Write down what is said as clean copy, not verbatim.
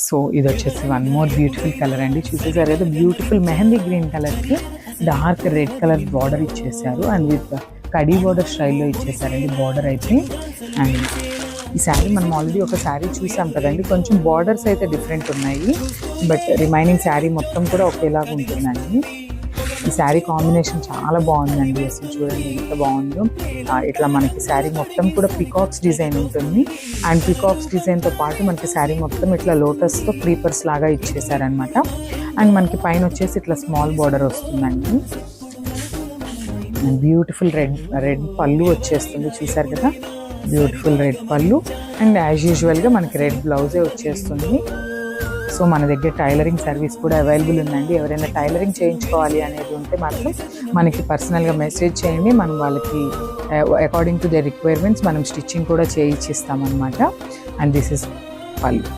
So ఇది వచ్చేసి one more beautiful colour అండి. చూసేసారు కదా, బ్యూటిఫుల్ మెహందీ గ్రీన్ కలర్కి డార్క్ రెడ్ కలర్ బార్డర్ ఇచ్చేసారు అండ్ విత్ కడీ బార్డర్ స్టైల్లో ఇచ్చేసారండి బార్డర్ అయితే. అండ్ ఈ శారీ మనం ఆల్రెడీ ఒక శారీ చూసాం కదండి, కొంచెం బార్డర్స్ అయితే డిఫరెంట్ ఉన్నాయి, బట్ రిమైనింగ్ శారీ మొత్తం కూడా ఒకేలాగా ఉంటుందండి. ఈ శారీ కాంబినేషన్ చాలా బాగుందండి, అసలు చూడండి ఎంత బాగుందో. ఇట్లా మనకి శారీ మొత్తం కూడా పికాక్స్ డిజైన్ ఉంటుంది అండ్ పికాక్స్ డిజైన్తో పాటు మనకి శారీ మొత్తం ఇట్లా లోటస్తో క్రీపర్స్ లాగా ఇచ్చేసారనమాట. అండ్ మనకి పైన వచ్చేసి ఇట్లా స్మాల్ బార్డర్ వస్తుందండి. అండ్ బ్యూటిఫుల్ రెడ్ పళ్ళు వచ్చేస్తుంది, చూసారు కదా, బ్యూటిఫుల్ రెడ్ పళ్ళు. అండ్ యాజ్ యూజువల్గా మనకి రెడ్ బ్లౌజే వచ్చేస్తుంది. సో మన దగ్గర టైలరింగ్ సర్వీస్ కూడా అవైలబుల్ ఉందండి. ఎవరైనా టైలరింగ్ చేయించుకోవాలి అనేది ఉంటే మాత్రం మనకి పర్సనల్గా మెసేజ్ చేయండి, మనం వాళ్ళకి అకార్డింగ్ టు ద రిక్వైర్మెంట్స్ మనం స్టిచ్చింగ్ కూడా చేయించిస్తామన్నమాట. అండ్ దిస్ ఇస్ పళ్ళు.